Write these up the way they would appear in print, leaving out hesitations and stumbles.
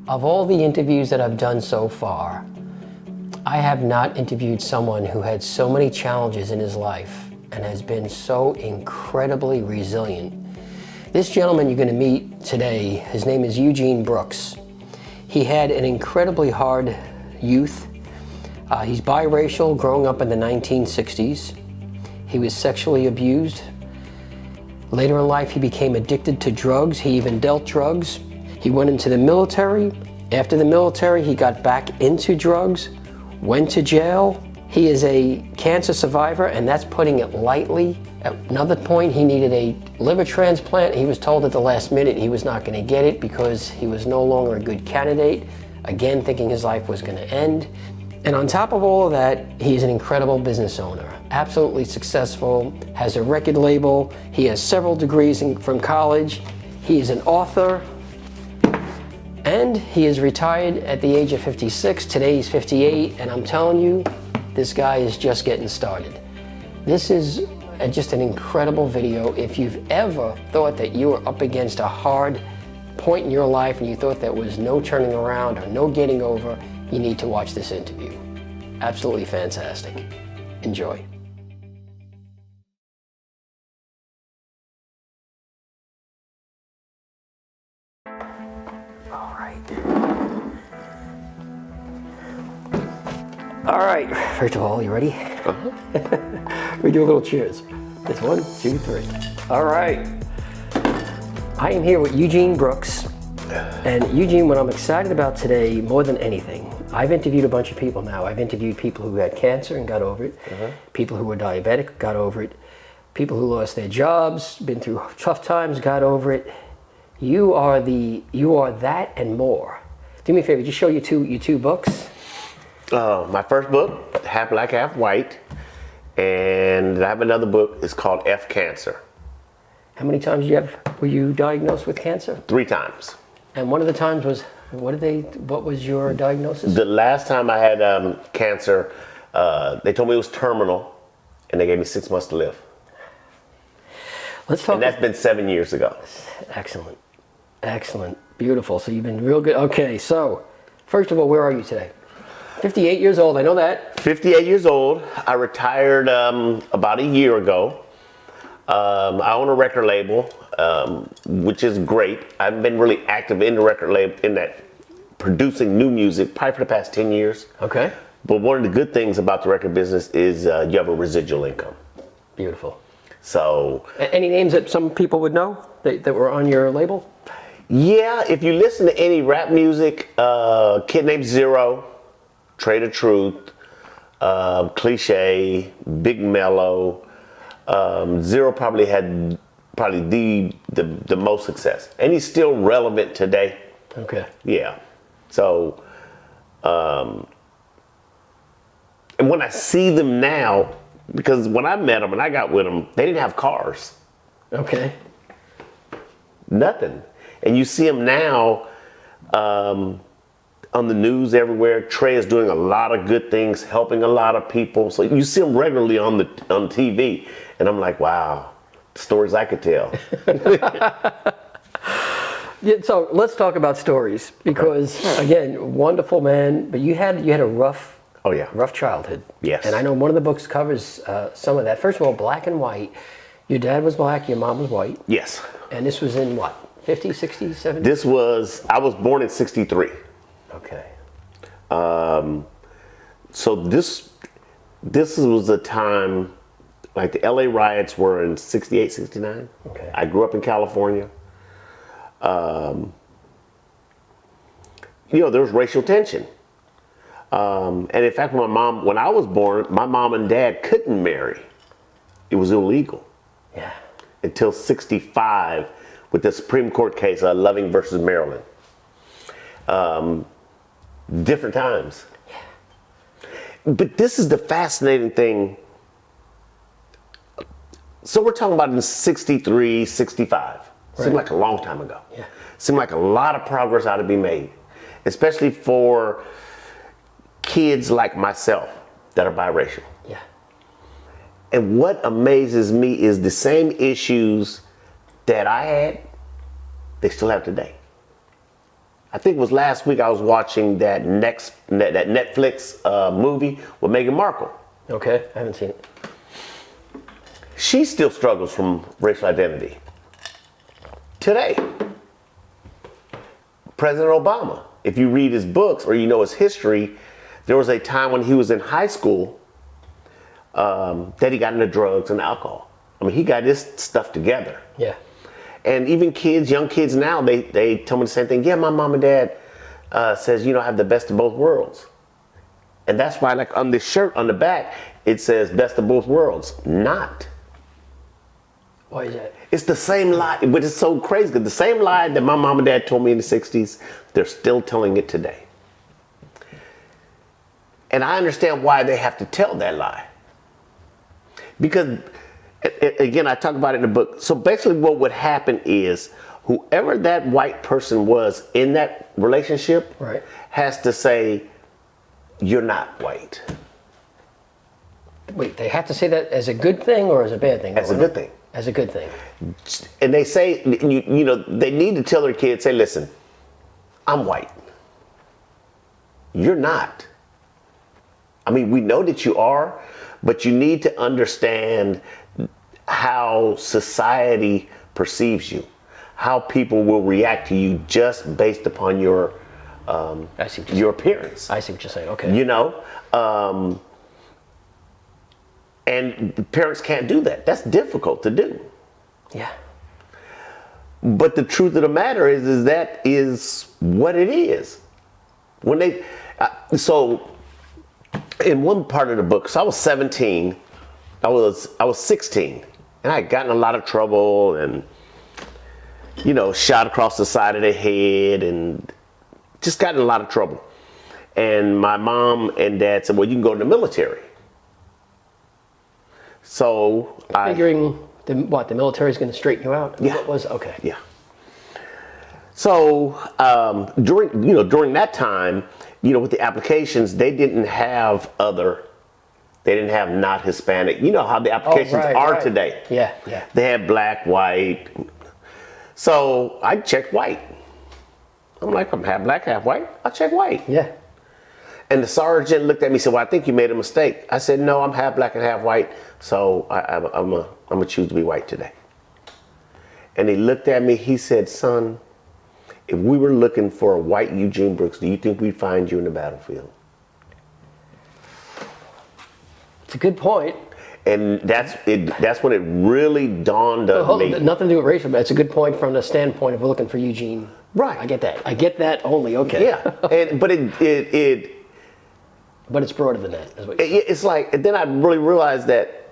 Of all the interviews that I've done so far, I have not interviewed someone who had so many challenges in his life and has been so incredibly resilient. This gentleman you're going to meet today, his name is Eugene Brooks. He had an incredibly hard youth. He's biracial, growing up in the 1960s. He was sexually abused. Later in life, he became addicted to drugs. He even dealt drugs. He went into the military. After the military, he got back into drugs, went to jail. He is a cancer survivor, and that's putting it lightly. At another point, he needed a liver transplant. He was told at the last minute he was not going to get it because he was no longer a good candidate, again thinking his life was going to end. And on top of all of that, he's an incredible business owner, absolutely successful, has a record label, he has several degrees from college, he is an author, and he is retired at the age of 56. Today he's 58, and I'm telling you, this guy is just getting started. This is just an incredible video. If you've ever thought that you were up against a hard point in your life and you thought there was no turning around or no getting over, you need to watch this interview. Absolutely fantastic. Enjoy. All right, first of all, you ready? We do a little cheers. It's 1, 2, 3. All right. I am here with Eugene Brooks. And Eugene, what I'm excited about today, more than anything, I've interviewed a bunch of people now. I've interviewed people who had cancer and got over it, people who were diabetic, got over it, people who lost their jobs, been through tough times, got over it. You are that and more. Do me a favor, just show your two books. My first book, Half Black, Half White, and I have another book. It's called F Cancer. How many times were you diagnosed with cancer? 3 times. And one of the times was, what was your diagnosis? The last time I had cancer, they told me it was terminal, and they gave me 6 months to live. Let's talk. And that's been 7 years ago. Excellent, excellent, beautiful. So you've been real good. Okay, so first of all, where are you today? 58 years old, I know that. 58 years old. I retired about a year ago. I own a record label, which is great. I've been really active in the record label, in that producing new music, probably for the past 10 years. Okay. But one of the good things about the record business is you have a residual income. Beautiful. So. Any names that some people would know that were on your label? Yeah, if you listen to any rap music, Kid Named Zero, Trade of Truth, Cliche, Big Mellow. Zero probably had the most success, and he's still relevant today. Okay. Yeah. So, and when I see them now, because when I met them and I got with them, they didn't have cars. Okay. Nothing. And you see them now on the news everywhere. Trey is doing a lot of good things, helping a lot of people. So you see them regularly on TV, and I'm like, wow, stories I could tell. Yeah, so let's talk about stories, because again, wonderful man, but you had a rough childhood. Yes. And I know one of the books covers some of that. First of all, black and white. Your dad was black, your mom was white. Yes. And this was in what, 50s, 60s, 70s? I was born in 63. Okay. So this was the time, like the LA riots were in 68, 69. Okay. I grew up in California. There was racial tension. And in fact, when I was born, my mom and dad couldn't marry. It was illegal. Yeah. Until 65 with the Supreme Court case, Loving versus Maryland. Different times. But this is the fascinating thing. So we're talking about in 63, 65. Seemed like a long time ago. Yeah. Seemed like a lot of progress ought to be made, especially for kids like myself that are biracial. Yeah. And what amazes me is the same issues that I had, they still have today. I think it was last week I was watching that Netflix movie with Meghan Markle. Okay, I haven't seen it. She still struggles from racial identity. Today, President Obama, if you read his books or you know his history, there was a time when he was in high school that he got into drugs and alcohol. I mean, he got his stuff together. Yeah. And even kids, young kids now, they tell me the same thing. Yeah, my mom and dad says, I have the best of both worlds. And that's why, like on this shirt on the back, it says best of both worlds. Not. Why is that? It's the same lie, but it's so crazy because the same lie that my mom and dad told me in the 60s, they're still telling it today. And I understand why they have to tell that lie. Because, again, I talk about it in the book. So basically what would happen is whoever that white person was in that relationship Right. has to say, you're not white. Wait, they have to say that as a good thing or as a bad thing? As a good thing. As a good thing. And they say, they need to tell their kids, say, listen, I'm white. You're not. I mean, we know that you are, but you need to understand how society perceives you, how people will react to you just based upon your appearance. I see what you're saying. Okay. And parents can't do that. That's difficult to do. Yeah. But the truth of the matter is that is what it is. When they, so in one part of the book, so I was 17, I was 16, and I had gotten in a lot of trouble and, shot across the side of the head and just got in a lot of trouble. And my mom and dad said, well, you can go to the military. So Figuring the military is going to straighten you out? Yeah. What was, okay. Yeah. So during that time, with the applications, they didn't have not Hispanic. You know how the applications are today. Yeah, yeah. They had black, white. So I checked white. I'm like, I'm half black, half white. I check white. Yeah. And the sergeant looked at me and said, well, I think you made a mistake. I said, no, I'm half black and half white. So I'm going to choose to be white today. And he looked at me, he said, son, if we were looking for a white Eugene Brooks, do you think we'd find you in the battlefield? It's a good point. And that's when it really dawned on me. Nothing to do with racial, but it's a good point from the standpoint of looking for Eugene. Right. I get that only, okay. Yeah. But it's broader than that, is what you're saying. It's like, and then I really realized that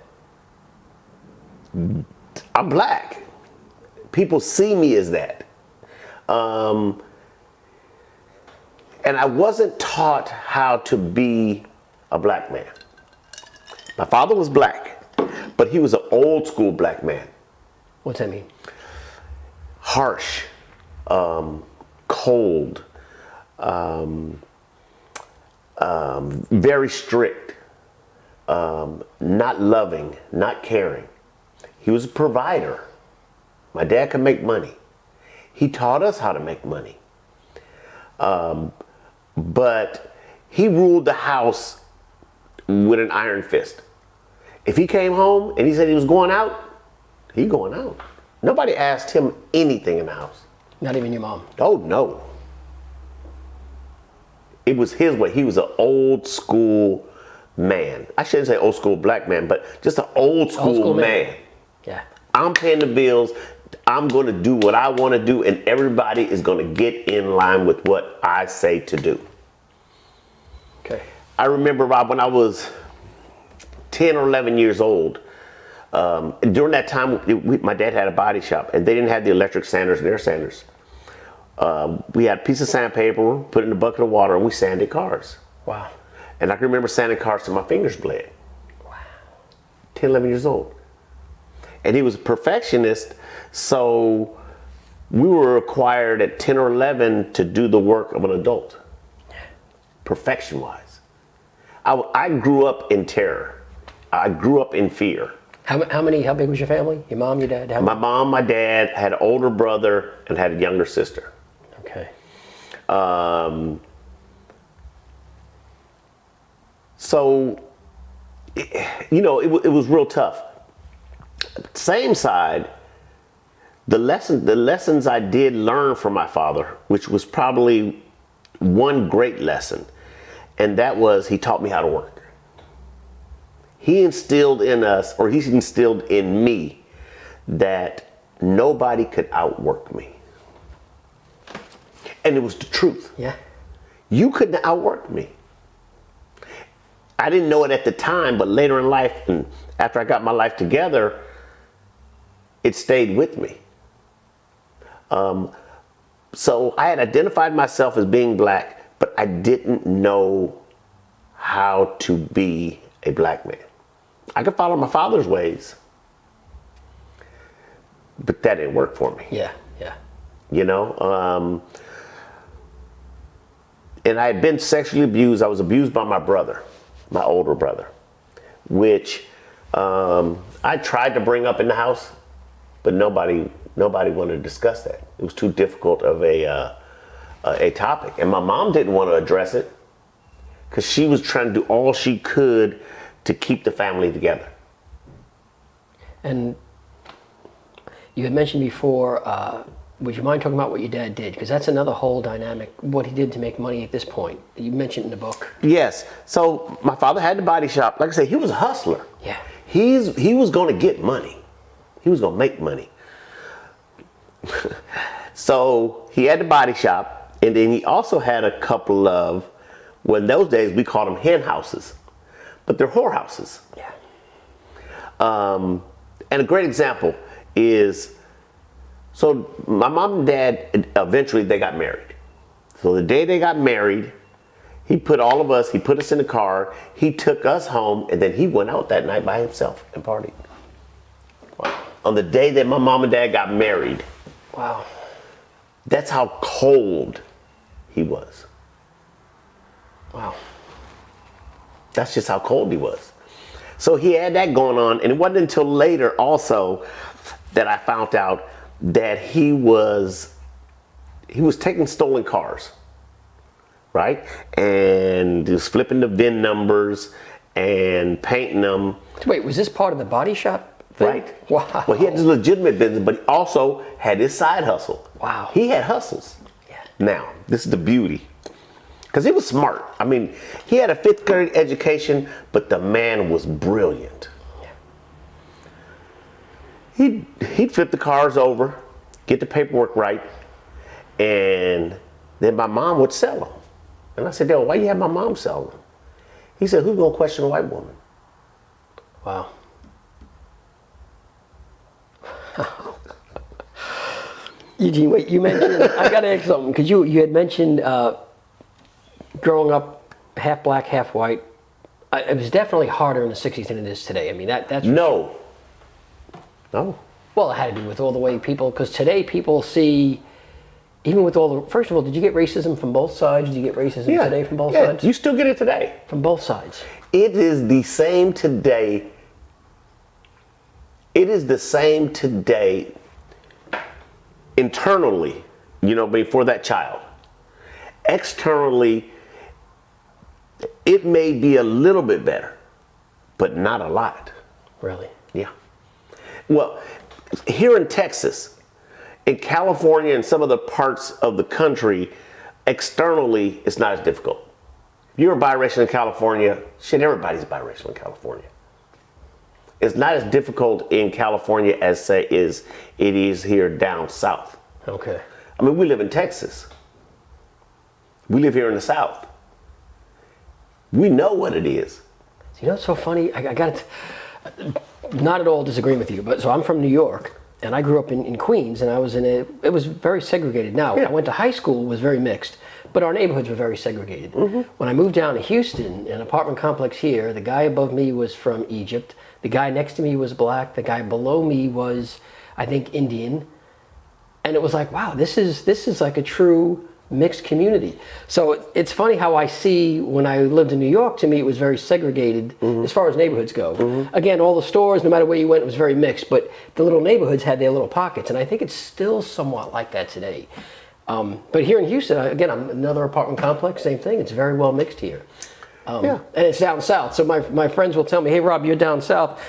I'm black. People see me as that. And I wasn't taught how to be a black man. My father was black, but he was an old school black man. What's that mean? Harsh, cold, very strict, not loving, not caring. He was a provider. My dad could make money. He taught us how to make money. But he ruled the house with an iron fist. If he came home and he said he was going out, he going out. Nobody asked him anything in the house. Not even your mom? Oh, no. It was his way. He was an old school man. I shouldn't say old school black man, but just an old school man. Yeah. I'm paying the bills. I'm going to do what I want to do, and everybody is going to get in line with what I say to do. Okay. I remember, Rob, when I was 10 or 11 years old, during that time, my dad had a body shop, and they didn't have the electric sanders and air sanders. We had a piece of sandpaper, put it in a bucket of water, and we sanded cars. Wow. And I can remember sanding cars till my fingers bled. Wow. 10, 11 years old. And he was a perfectionist, so we were required at 10 or 11 to do the work of an adult, perfection-wise. I grew up in terror. I grew up in fear. How big was your family? Your mom, your dad? My mom, my dad, had an older brother and had a younger sister. Okay. So, you know, it was real tough. Same side, the lessons I did learn from my father, which was probably one great lesson, and that was he taught me how to work. He instilled in us, or he instilled in me, that nobody could outwork me. And it was the truth. Yeah. You couldn't outwork me. I didn't know it at the time, but later in life, and after I got my life together, it stayed with me. So I had identified myself as being black, but I didn't know how to be a black man. I could follow my father's ways, but that didn't work for me. Yeah, yeah. You know, and I had been sexually abused. I was abused by my brother, my older brother, which I tried to bring up in the house, but nobody wanted to discuss that. It was too difficult of a topic, and my mom didn't want to address it because she was trying to do all she could to keep the family together. And you had mentioned before, would you mind talking about what your dad did? Because that's another whole dynamic, what he did to make money at this point. You mentioned in the book. Yes. So my father had the body shop. Like I said, he was a hustler. Yeah. He was going to get money. He was going to make money. So he had the body shop, and then he also had a couple of, well, in those days we called them hen houses, but they're whorehouses. Yeah. And a great example is, so my mom and dad, eventually they got married. So the day they got married, he put us in the car, he took us home, and then he went out that night by himself and partied. Wow. On the day that my mom and dad got married. Wow. That's how cold he was. Wow. That's just how cold he was. So he had that going on, and it wasn't until later also that I found out that he was taking stolen cars, right? And he was flipping the VIN numbers and painting them. Wait, was this part of the body shop thing? Right. Wow. Well, he had his legitimate business, but he also had his side hustle. Wow. He had hustles. Yeah. Now, this is the beauty. Because he was smart. I mean, he had a 5th grade education, but the man was brilliant. Yeah. He'd flip the cars over, get the paperwork right, and then my mom would sell them. And I said, Dad, why you have my mom sell them? He said, who's going to question a white woman? Wow. Eugene, wait, you mentioned, I got to ask something, because you had mentioned growing up half black, half white. It was definitely harder in the 60s than it is today. I mean, that's... No. No. Well, it had to do with all the way people, because today people see, even with all the, first of all, did you get racism from both sides? Did you get racism today from both sides? You still get it today. From both sides. It is the same today. It is the same today internally, you know, before that child. Externally, it may be a little bit better, but not a lot. Really? Yeah. Well, here in Texas, in California, and some of the parts of the country, externally, it's not as difficult. If you're a biracial in California, shit, everybody's biracial in California. It's not as difficult in California as, say, it is here down south. Okay. I mean, we live in Texas. We live here in the South. We know what it is. You know what's so funny? I got to, not at all disagreeing with you, but so I'm from New York, and I grew up in Queens, and I was it was very segregated. Now, I went to high school, was very mixed, but our neighborhoods were very segregated. Mm-hmm. When I moved down to Houston, an apartment complex here, the guy above me was from Egypt, the guy next to me was black, the guy below me was, I think, Indian, and it was like, wow, this is like a true mixed community. So it's funny how I see when I lived in New York, to me it was very segregated as far as neighborhoods go. Mm-hmm. Again, all the stores, no matter where you went, it was very mixed, but the little neighborhoods had their little pockets, and I think it's still somewhat like that today. But here in Houston, again, I'm another apartment complex, same thing. It's very well mixed here. Yeah. And it's down south. So my friends will tell me, hey, Rob, you're down south.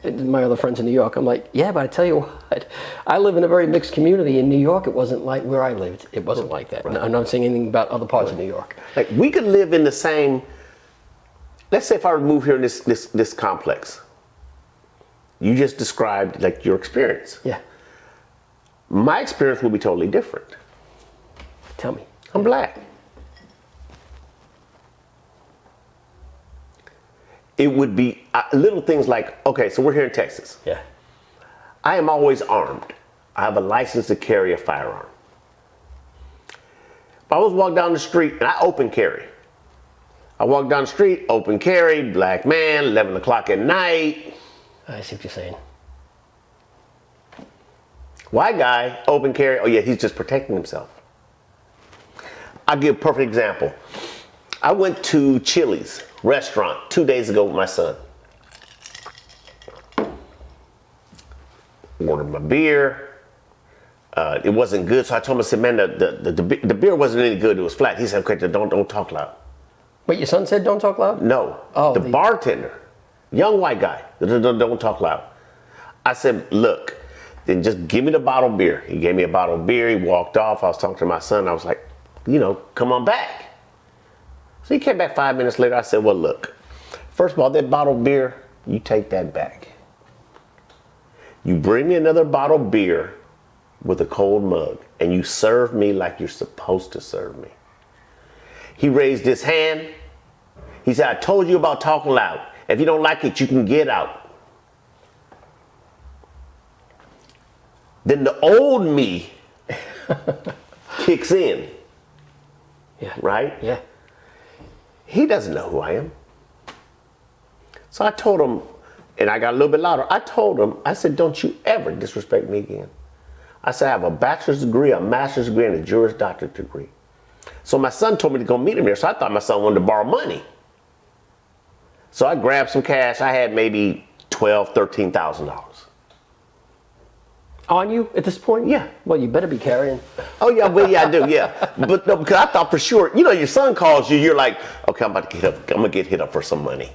My other friends in New York, I'm like, yeah, but I tell you what, I live in a very mixed community. In New York, it wasn't like where I lived. It wasn't like that. Right. I'm not saying anything about other parts of New York. Like, we could live in the same, let's say if I were to move here in this complex. You just described like your experience. Yeah. My experience will be totally different. Tell me. I'm black. It would be little things like, okay, so we're here in Texas. Yeah. I am always armed. I have a license to carry a firearm. If I was walking down the street and I open carry. I walk down the street, open carry, black man, 11 o'clock at night. I see what you're saying. White guy, open carry, oh yeah, he's just protecting himself. I'll give a perfect example. I went to Chili's restaurant 2 days ago with my son. Ordered my beer. It wasn't good, so I told him, I said, man, the beer wasn't any good. It was flat. He said, okay, don't talk loud. Wait, your son said don't talk loud? No. Oh, the bartender, young white guy, don't talk loud. I said, look, then just give me the bottled beer. He gave me a bottled beer. He walked off. I was talking to my son. I was like, come on back. So he came back 5 minutes later. I said, well, look, first of all, that bottled beer, you take that back. You bring me another bottled beer with a cold mug, and you serve me like you're supposed to serve me. He raised his hand. He said, I told you about talking loud. If you don't like it, you can get out. Then the old me kicks in. Yeah. Right? Yeah. He doesn't know who I am. So I told him, and I got a little bit louder. I told him, I said, don't you ever disrespect me again. I said, I have a bachelor's degree, a master's degree, and a Juris Doctorate degree. So my son told me to go meet him here. So I thought my son wanted to borrow money. So I grabbed some cash. I had maybe $12,000, $13,000. On you at this point? Yeah. Well, you better be carrying. Oh yeah, well, yeah, I do, yeah. But no, because I thought for sure, your son calls you, you're like, okay, I'm gonna get hit up for some money.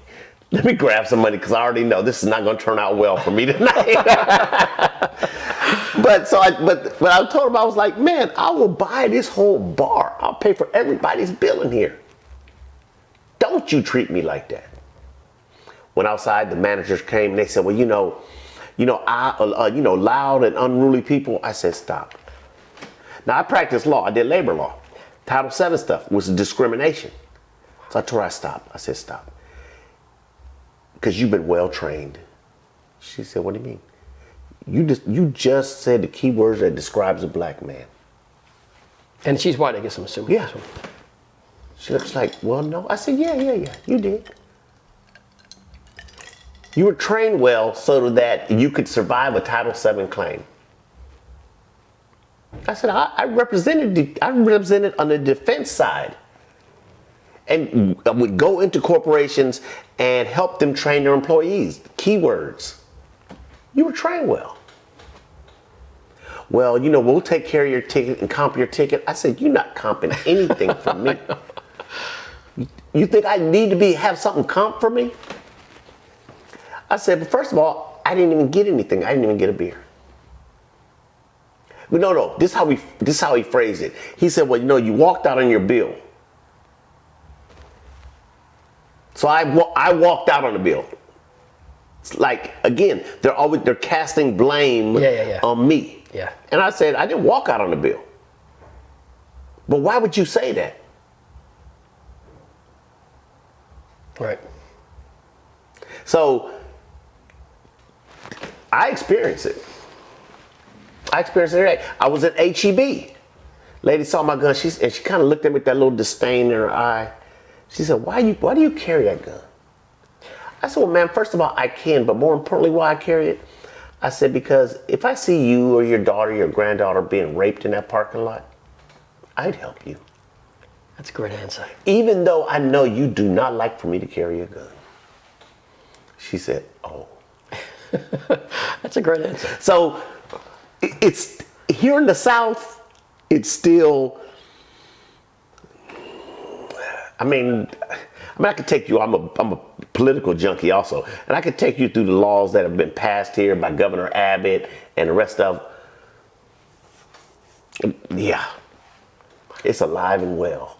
Let me grab some money because I already know this is not gonna turn out well for me tonight. But I told him, I was like, man, I will buy this whole bar. I'll pay for everybody's bill in here. Don't you treat me like that. Went outside, the managers came and they said, well, loud and unruly people. I said, stop. Now I practiced law. I did labor law. Title VII stuff was discrimination. So I told her, I stopped. I said, stop. Because you've been well trained. She said, what do you mean? You just said the key words that describes a black man. And she's white, I guess I'm assuming. Yeah. She looks like, well, no. I said, yeah, you did. You were trained well so that you could survive a Title VII claim. I said, I represented on the defense side. And I would go into corporations and help them train their employees. Keywords. You were trained well. Well, we'll take care of your ticket and comp your ticket. I said, you're not comping anything for me. You think I need to have something comp for me? I said, but first of all, I didn't even get anything. I didn't even get a beer. But no. This is how he phrased it. He said, well, you walked out on your bill. So I walked out on the bill. It's like, again, they're casting blame on me. Yeah. And I said, I didn't walk out on the bill. But why would you say that? Right. So I experienced it. Every day. I was at HEB. Lady saw my gun. She kind of looked at me with that little disdain in her eye. She said, why do you carry that gun? I said, well, man, first of all, I can, but more importantly, why I carry it? I said, because if I see you or your daughter, your granddaughter being raped in that parking lot, I'd help you. That's a great answer. Even though I know you do not like for me to carry a gun. She said, oh. That's a great answer. So it's here in the South, it's still, I could take you, I'm a political junkie also, and I could take you through the laws that have been passed here by Governor Abbott and the rest of, yeah, it's alive and well.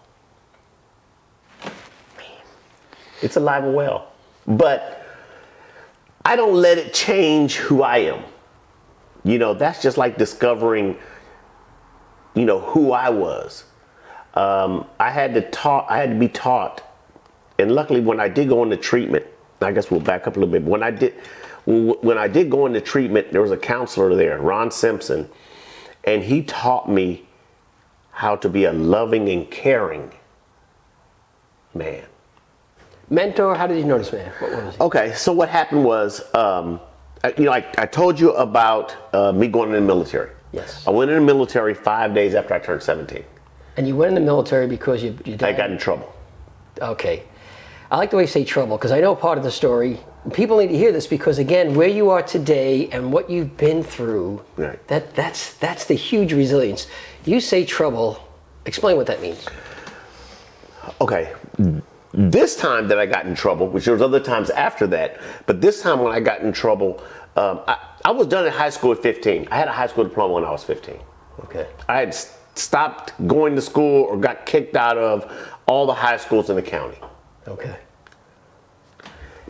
It's alive and well. But I don't let it change who I am. You know, that's just like discovering, you know, who I was. I had to be taught, and luckily when I did go into treatment, I guess we'll back up a little bit. When I did go into treatment, there was a counselor there, Ron Simpson, and he taught me how to be a loving and caring man. Mentor, how did you know this man? What was he? Okay, so what happened was, I told you about me going in the military. Yes. I went in the military 5 days after I turned 17. And you went in the military because you I got in trouble. Okay. I like the way you say trouble, because I know part of the story. People need to hear this because, again, where you are today and what you've been through, right. that's the huge resilience. You say trouble. Explain what that means. Okay. This time that I got in trouble, which there was other times after that, but this time when I got in trouble, I was done in high school at 15. I had a high school diploma when I was 15. Okay. I had stopped going to school or got kicked out of all the high schools in the county. Okay.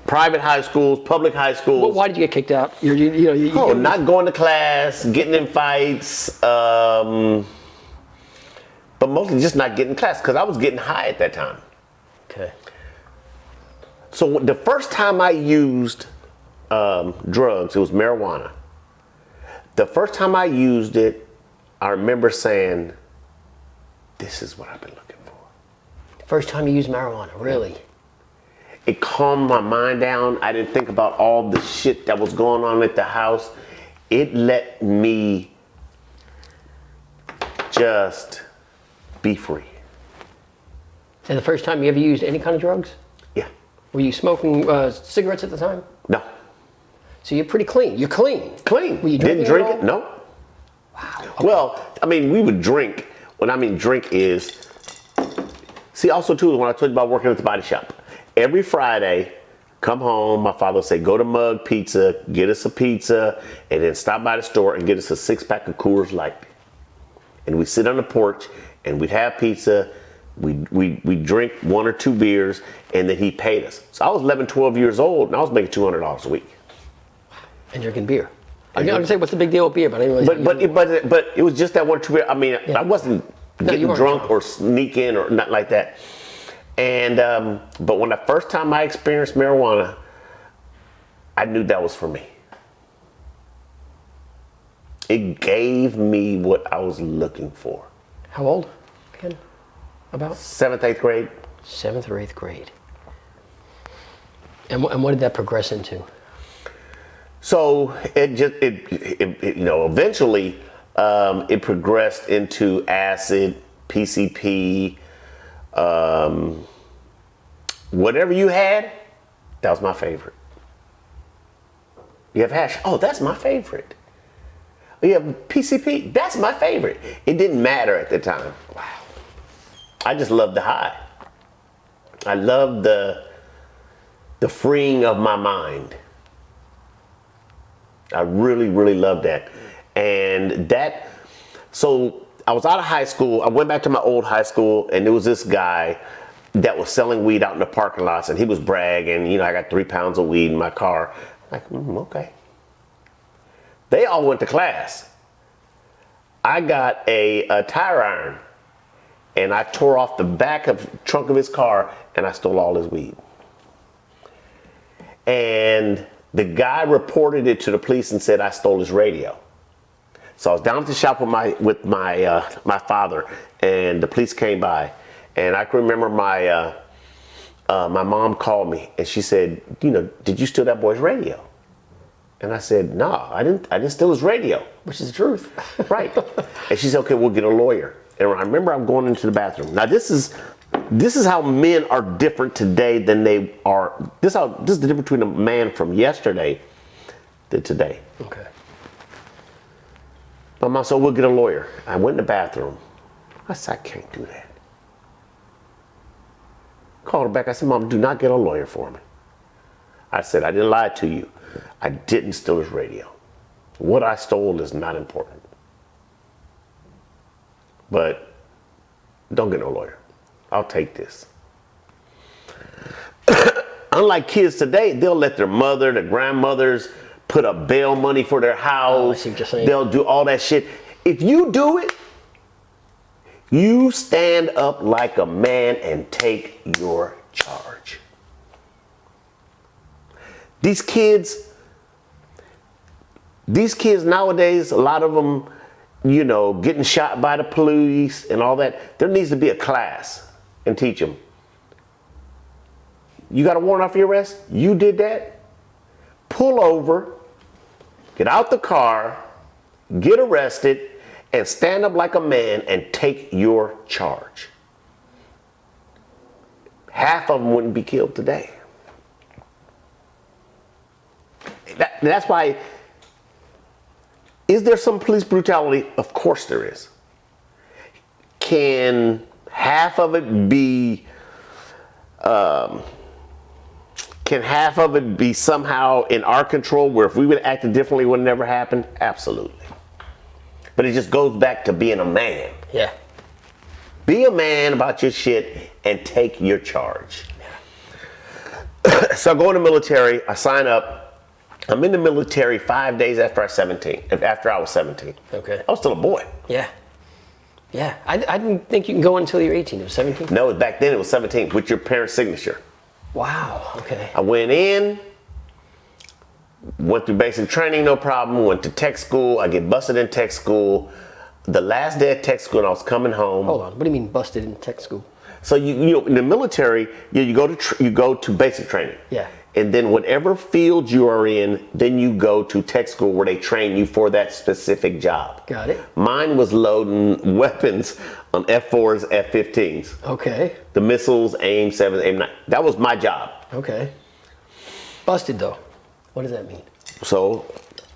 Private high schools, public high schools. Well, why did you get kicked out? Not going to class, getting in fights, but mostly just not getting in class because I was getting high at that time. Okay. So the first time I used drugs, it was marijuana. The first time I used it, I remember saying, this is what I've been looking for. First time you used marijuana, really? It calmed my mind down. I didn't think about all the shit that was going on at the house. It let me just be free. And the first time you ever used any kind of drugs? Yeah. Were you smoking cigarettes at the time? No. So you're pretty clean. You're clean. Clean. Were you didn't drink it? No. Wow. Okay. Well, I mean, we would drink. What I mean drink is, see, also too, when I told you about working at the body shop, every Friday, come home, my father would say, go to Mug Pizza, get us a pizza, and then stop by the store and get us a 6-pack of Coors Light. And we'd sit on the porch and we'd have pizza. We'd drink 1 or 2 beers, and then he paid us. So I was 11, 12 years old, and I was making $200 a week. And drinking beer. I was going to say, what's the big deal with beer? But I didn't realize but it was just that 1 or 2 beers. I mean, yeah. I wasn't getting drunk or sneaking or nothing like that. And but when the first time I experienced marijuana, I knew that was for me. It gave me what I was looking for. How old again? About? 7th, 8th grade. 7th or 8th grade. And what did that progress into? So eventually it progressed into acid, PCP, whatever you had, that was my favorite. You have hash, oh, that's my favorite. You have PCP, that's my favorite. It didn't matter at the time. Wow. I just loved the high. I loved the freeing of my mind. I really, really loved that. And so I was out of high school. I went back to my old high school, and there was this guy that was selling weed out in the parking lots, and he was bragging, I got 3 pounds of weed in my car. I'm like, okay. They all went to class. I got a tire iron, and I tore off the trunk of his car, and I stole all his weed. And the guy reported it to the police and said I stole his radio. So I was down at the shop with my father, and the police came by, and I can remember my mom called me, and she said, did you steal that boy's radio? And I said, no, I didn't steal his radio. Which is the truth. Right. And she said, okay, we'll get a lawyer. And I remember I'm going into the bathroom. Now this is how men are different today than they are. This is the difference between a man from yesterday to today. Okay. My mom said, we'll get a lawyer. I went in the bathroom. I said, I can't do that. Called her back. I said, Mom, do not get a lawyer for me. I said, I didn't lie to you. I didn't steal his radio. What I stole is not important. But don't get no lawyer. I'll take this. Unlike kids today, they'll let their mother, their grandmothers put up bail money for their house. Oh, I see what you're saying. They'll do all that shit. If you do it, you stand up like a man and take your charge. These kids nowadays, a lot of them, you know, getting shot by the police and all that. There needs to be a class and teach them. You got a warrant off your arrest? You did that? Pull over, get out the car, get arrested, and stand up like a man and take your charge. Half of them wouldn't be killed today. That's why, is there some police brutality? Of course there is. Can half of it be, somehow in our control, where if we would have acted differently, it would have never happened? Absolutely. But it just goes back to being a man. Yeah. Be a man about your shit and take your charge. Yeah. So I go in the military, I sign up. I'm in the military 5 days after I was 17. Okay. I was still a boy. Yeah. Yeah. I didn't think you can go until you're 18. It was 17? No, back then it was 17 with your parents' signature. Wow. Okay. I went in, went through basic training, no problem. Went to tech school. I get busted in tech school. The last day of tech school, I was coming home. Hold on. What do you mean busted in tech school? So you know, in the military, you go to basic training. Yeah. And then whatever field you are in, then you go to tech school where they train you for that specific job. Got it. Mine was loading weapons on F4s, F-15s. Okay. The missiles, AIM-7, AIM-9. That was my job. Okay. Busted though. What does that mean? So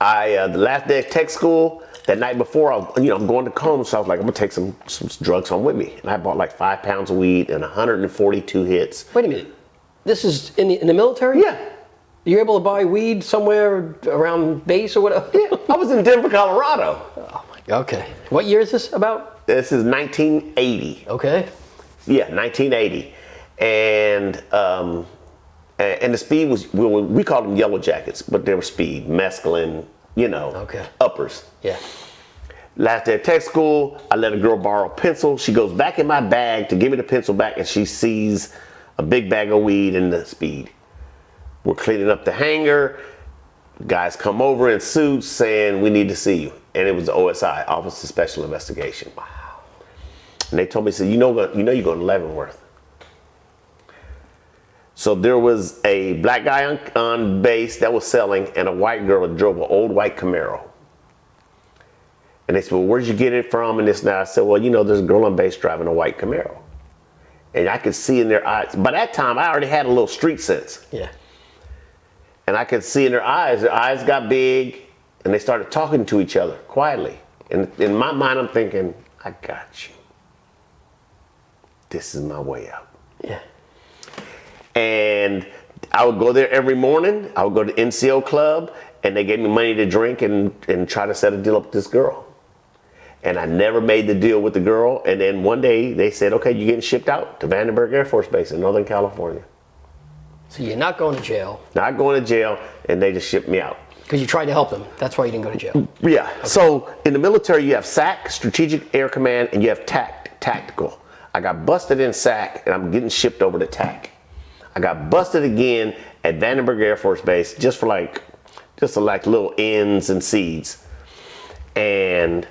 I, the last day of tech school, that night before, I'm going to Combs, so I was like, I'm gonna take some drugs home with me. And I bought like 5 pounds of weed and 142 hits. Wait a minute. This is in the military? Yeah. You're able to buy weed somewhere around base or whatever? Yeah. I was in Denver, Colorado. Oh my God. Okay. What year is this about? This is 1980. Okay. Yeah, 1980. And the speed was, we called them yellow jackets, but they were speed, mescaline, Okay. uppers. Yeah. Last day of tech school, I let a girl borrow a pencil. She goes back in my bag to give me the pencil back, and she sees a big bag of weed in the speed. We're cleaning up the hangar. Guys come over in suits saying, we need to see you. And it was the OSI, Office of Special Investigation. Wow. And they told me, said, you know you're going to Leavenworth. So there was a black guy on base that was selling, and a white girl that drove an old white Camaro. And they said, well, where'd you get it from? And this and that. I said, well, there's a girl on base driving a white Camaro. And I could see in their eyes. By that time, I already had a little street sense. Yeah. And I could see in their eyes got big, and they started talking to each other quietly. And in my mind, I'm thinking, I got you. This is my way out. Yeah. And I would go there every morning. I would go to NCO club, and they gave me money to drink and try to set a deal up with this girl. And I never made the deal with the girl. And then one day they said, okay, you're getting shipped out to Vandenberg Air Force Base in Northern California. So you're not going to jail. Not going to jail, and they just shipped me out. Because you tried to help them. That's why you didn't go to jail. Yeah. Okay. So in the military, you have SAC, Strategic Air Command, and you have tactical. I got busted in SAC, and I'm getting shipped over to TAC. I got busted again at Vandenberg Air Force Base just for like little N's and C's. And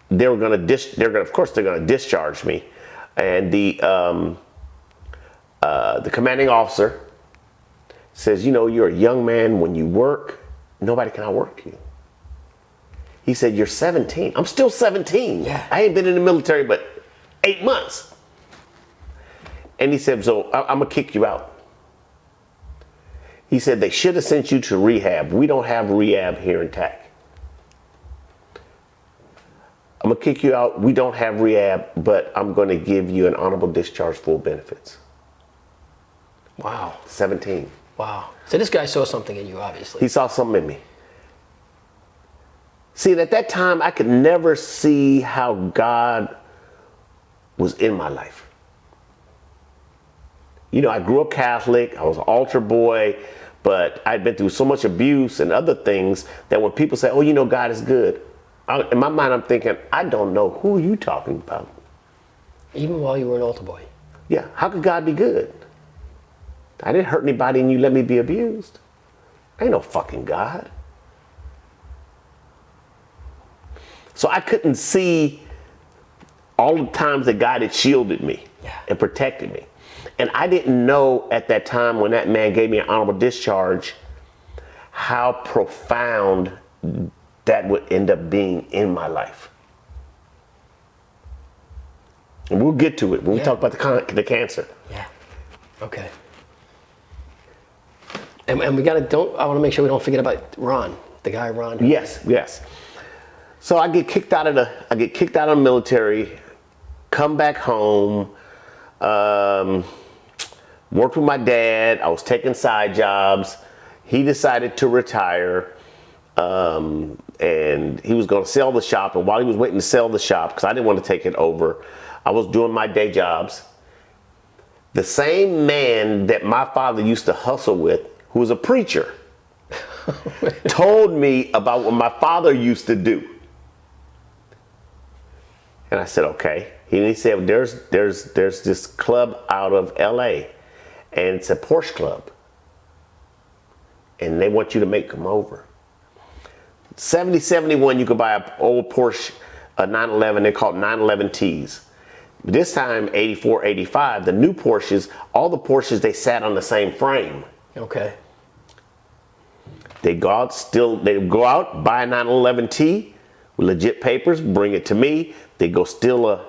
they're gonna discharge me. And the commanding officer says, you're a young man. When you work, nobody can outwork you. He said, you're 17. I'm still 17. Yeah. I ain't been in the military but 8 months. And he said, so I'm gonna kick you out. He said, they should have sent you to rehab. We don't have rehab here in TAC. I'm gonna kick you out. We don't have rehab, but I'm gonna give you an honorable discharge, full benefits. Wow. 17. Wow. So this guy saw something in you, obviously. He saw something in me. See, at that time, I could never see how God was in my life. You know, I grew up Catholic. I was an altar boy, but I'd been through so much abuse and other things that when people say, oh, you know, God is good, in my mind, I'm thinking, I don't know who you talking about. Even while you were an altar boy. Yeah, how could God be good? I didn't hurt anybody and you let me be abused. Ain't no fucking God. So I couldn't see all the times that God had shielded me and protected me. And I didn't know at that time when that man gave me an honorable discharge how profound that would end up being in my life. And we'll get to it when we talk about the cancer. Yeah. Okay. And we I want to make sure we don't forget about Ron, the guy Ron. Yes. So I get kicked out of the military, come back home, worked with my dad. I was taking side jobs. He decided to retire, and he was going to sell the shop. And while he was waiting to sell the shop, because I didn't want to take it over, I was doing my day jobs. The same man that my father used to hustle with, who was a preacher, told me about what my father used to do. And I said, okay. He said, there's this club out of LA, and it's a Porsche club. And they want you to make them over. 70, 71, you could buy an old Porsche, a 911, they're called 911Ts. This time, 84, 85, the new Porsches, all the Porsches, they sat on the same frame. Okay. They go out, buy a 911T with legit papers, bring it to me. They go steal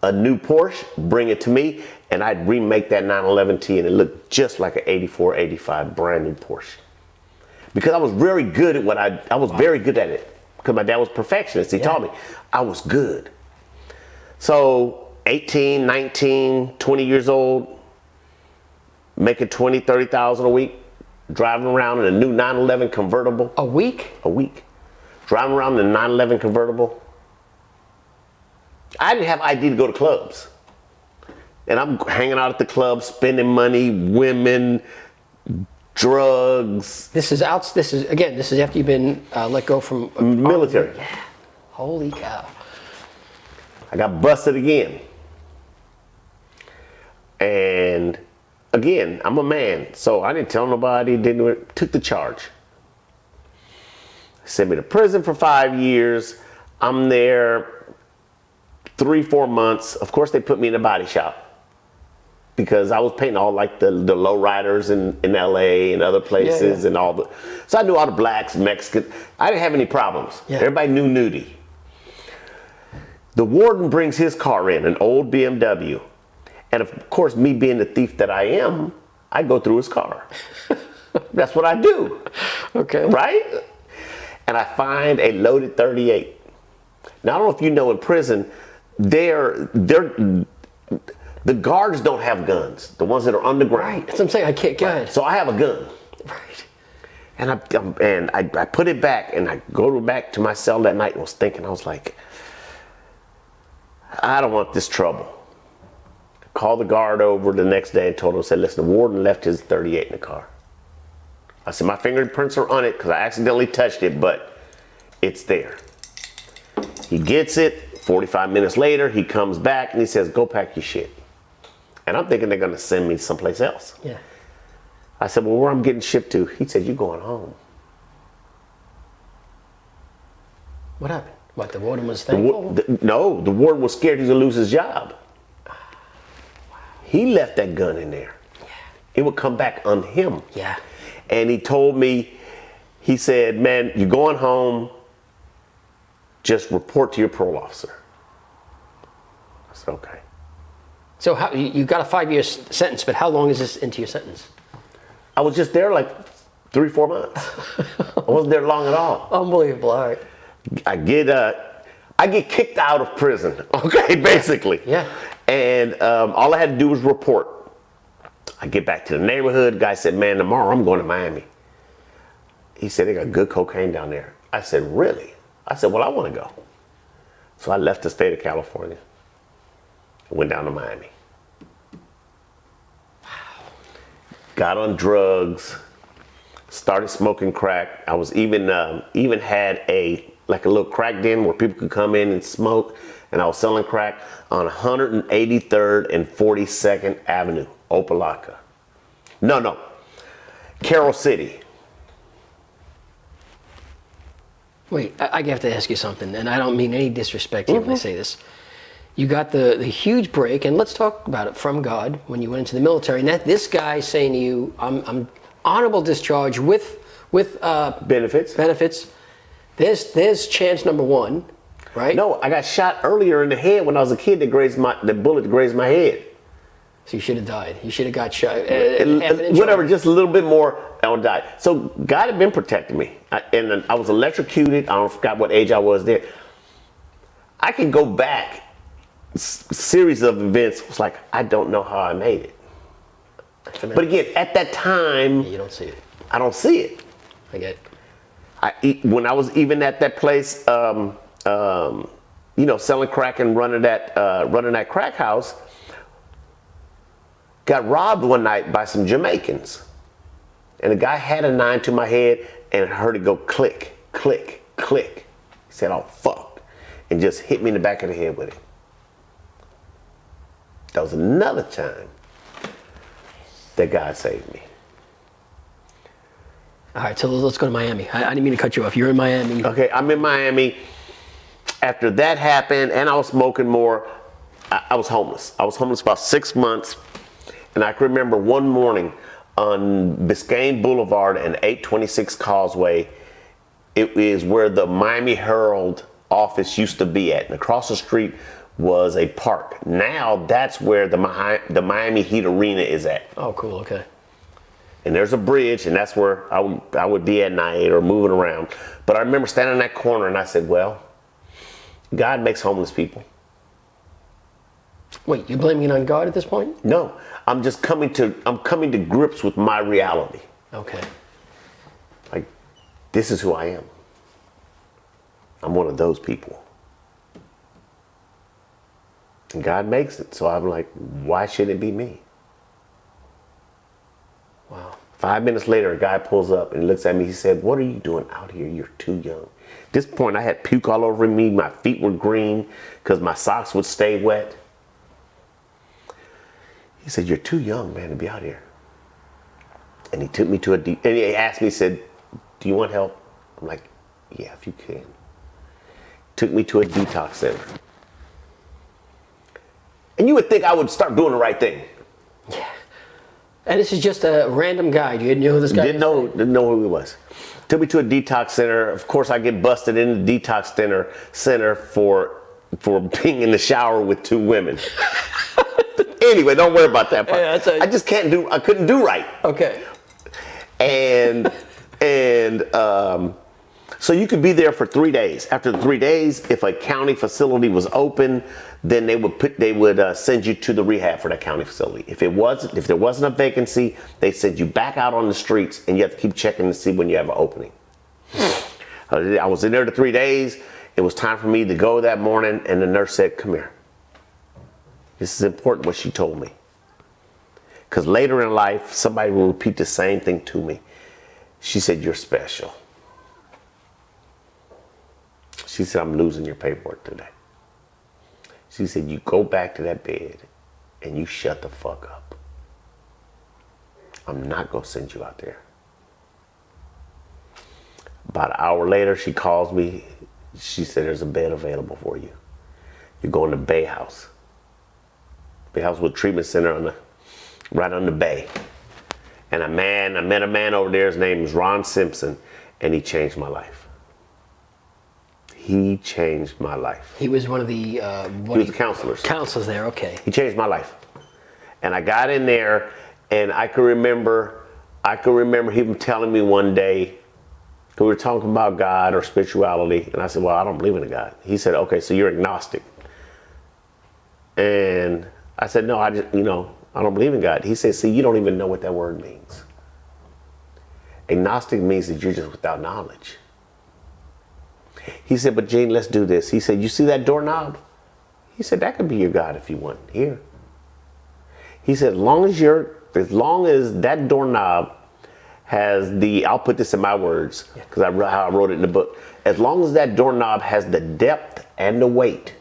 a new Porsche, bring it to me, and I'd remake that 911T and it looked just like an 84, 85 brand new Porsche. Because I was very good at what I was very good at it. Because my dad was a perfectionist. He taught me I was good. So 18, 19, 20 years old, making 20, 30,000 a week, driving around in a new 911 convertible. A week? A week. Driving around in a 911 convertible. I didn't have ID to go to clubs. And I'm hanging out at the club, spending money, women, drugs. This is after you've been let go from military. Yeah. Holy cow. I got busted again. And again, I'm a man, so I didn't tell nobody, took the charge. Sent me to prison for 5 years. I'm there 3-4 months. Of course, they put me in a body shop because I was painting all like the low riders in LA and other places and all the. So I knew all the blacks, Mexicans. I didn't have any problems. Yeah. Everybody knew Nudie. The warden brings his car in, an old BMW. And of course, me being the thief that I am, I go through his car. That's what I do. Okay. Right? And I find a loaded 38. Now, I don't know if you know, in prison, the guards don't have guns. The ones that are underground. Right. That's what I'm saying. I can't go ahead. So I have a gun. Right. And I put it back, and I go back to my cell that night and was thinking, I was like, I don't want this trouble. Called the guard over the next day and told him, said, listen, the warden left his 38 in the car. I said, my fingerprints are on it because I accidentally touched it, but it's there. He gets it. 45 minutes later, he comes back and he says, go pack your shit. And I'm thinking they're going to send me someplace else. Yeah. I said, well, where I'm getting shipped to? He said, you're going home. What happened? What, the warden was thankful? No, the warden was scared he was going to lose his job. Wow. He left that gun in there. Yeah. It would come back on him. Yeah. And he told me, he said, man, you're going home. Just report to your parole officer. I said, okay. So how, you got a 5-year sentence, but how long is this into your sentence? I was just there like 3-4 months. I wasn't there long at all. Unbelievable. All right. I get I get kicked out of prison, okay, basically. Yeah. And all I had to do was report. I get back to the neighborhood. Guy said, man, tomorrow I'm going to Miami. He said, they got good cocaine down there. I said, really? I said, well, I want to go. So I left the state of California and went down to Miami. Got on drugs, started smoking crack. I was even had a little crack den where people could come in and smoke. And I was selling crack on 183rd and 42nd Avenue, Opelika. No, Carroll City. Wait, I have to ask you something, and I don't mean any disrespect to you when I say this. You got the huge break, and let's talk about it, from God when you went into the military. And that this guy saying to you, "I'm honorable discharge with Benefits. There's chance number one, right? No, I got shot earlier in the head when I was a kid. The bullet grazed my head. So you should have died. You should have got shot. Whatever, just a little bit more, I would die. So God had been protecting me. And I was electrocuted. I forgot what age I was there. I can go back, series of events. It's like, I don't know how I made it. But again, at that time, you don't see it. I don't see it. I get it. When I was even at that place, selling crack and running that crack house, got robbed one night by some Jamaicans. And the guy had a 9 to my head and I heard it go click, click, click. He said, oh, fuck. And just hit me in the back of the head with it. That was another time that God saved me. All right, so let's go to Miami. I didn't mean to cut you off. You're in Miami. Okay, I'm in Miami. After that happened and I was smoking more, I was homeless. I was homeless about 6 months. And I can remember one morning on Biscayne Boulevard and 826 Causeway, it is where the Miami Herald office used to be at. And across the street was a park. Now that's where the Miami Heat Arena is at. Oh, cool, okay. And there's a bridge, and that's where I would be at night or moving around. But I remember standing in that corner and I said, well, God makes homeless people. Wait, you're blaming it on God at this point? No, I'm coming to grips with my reality. Okay. Like, this is who I am. I'm one of those people. And God makes it. So I'm like, why should it be me? Wow. 5 minutes later, a guy pulls up and looks at me. He said, what are you doing out here? You're too young. At this point, I had puke all over me. My feet were green because my socks would stay wet. He said, you're too young, man, to be out here. And he took me to and he asked me, he said, do you want help? I'm like, yeah, if you can. Took me to a detox center. And you would think I would start doing the right thing. Yeah. And this is just a random guy. You didn't know who this guy was? Didn't know who he was. Took me to a detox center. Of course, I get busted in the detox center for being in the shower with 2 women. Anyway, don't worry about that part. Yeah, I couldn't do right. Okay. And so you could be there for 3 days. After the 3 days, if a county facility was open, then they would send you to the rehab for that county facility. If there wasn't a vacancy, they send you back out on the streets, and you have to keep checking to see when you have an opening. I was in there the 3 days. It was time for me to go that morning, and the nurse said, "Come here. This is important what she told me. Because later in life, somebody will repeat the same thing to me." She said, "You're special." She said, "I'm losing your paperwork today." She said, "You go back to that bed and you shut the fuck up. I'm not going to send you out there." About an hour later, she calls me. She said, "There's a bed available for you. You're going to Bay House. Bay House with treatment center right on the bay." And I met a man over there. His name is Ron Simpson, and he changed my life. He changed my life. He was one of the he was the counselors. Counselors there, okay. He changed my life. And I got in there, and I could remember him telling me one day, We were talking about God or spirituality, and I said, well, I don't believe in a God. He said, okay, so you're agnostic. And I said, no, I don't believe in God. He said, see, you don't even know what that word means. Agnostic means that you're just without knowledge. He said, but Gene, let's do this. He said, you see that doorknob? He said, that could be your God if you want here. He said, as long as that doorknob has I'll put this in my words, because how I wrote it in the book. As long as that doorknob has the depth and the weight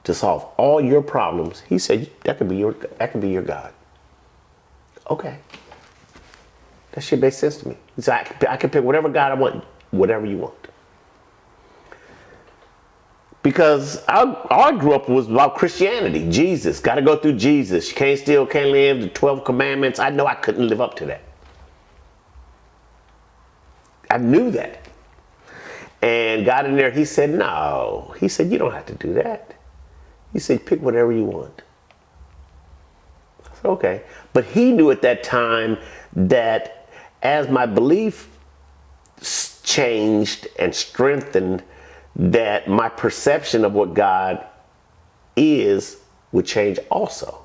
to solve all your problems, he said, that could be your God. Okay. That shit makes sense to me. He said, I can pick whatever God I want, whatever you want. Because all I grew up was about Christianity. Jesus, got to go through Jesus. You can't steal, can't live, the 12 commandments. I know I couldn't live up to that. I knew that. And got in there, he said, no. He said, you don't have to do that. He said, pick whatever you want. I said, okay. But he knew at that time that as my belief changed and strengthened, that my perception of what God is would change also.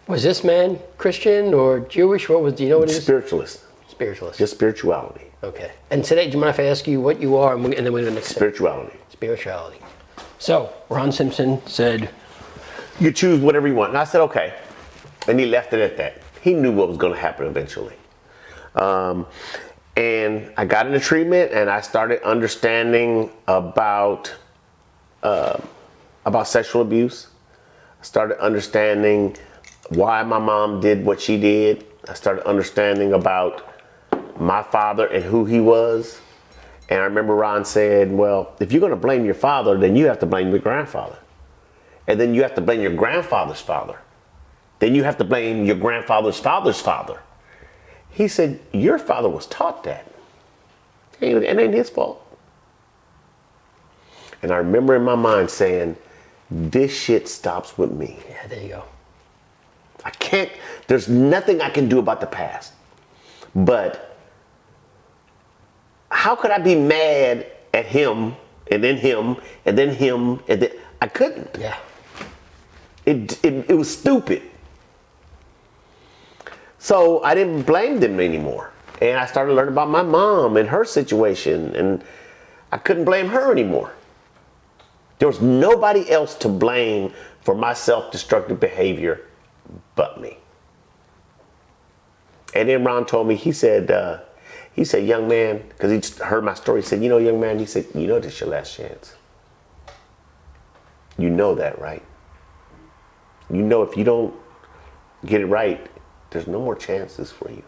Was this man Christian or Jewish? Do you know what it is? Spiritualist. Spiritualist. Just spirituality. Okay. And today, do you mind if I ask you what you are, and then we're going to next Spirituality. Spirituality. So, Ron Simpson said, you choose whatever you want. And I said, okay. And he left it at that. He knew what was going to happen eventually. And I got into treatment, and I started understanding about sexual abuse. I started understanding why my mom did what she did. I started understanding about my father and who he was. And I remember Ron said, well, if you're going to blame your father, then you have to blame your grandfather. And then you have to blame your grandfather's father. Then you have to blame your grandfather's father's father. He said, your father was taught that. It ain't his fault. And I remember in my mind saying, this shit stops with me. yeah, there you go. There's nothing I can do about the past. But how could I be mad at him, and then him, and then him, and then I couldn't. Yeah. It was stupid. So I didn't blame them anymore. And I started learning about my mom and her situation, and I couldn't blame her anymore. There was nobody else to blame for my self-destructive behavior but me. And then Ron told me, he said, young man, because he heard my story, he said, young man, he said, this is your last chance. You know that, right? You know if you don't get it right, there's no more chances for you.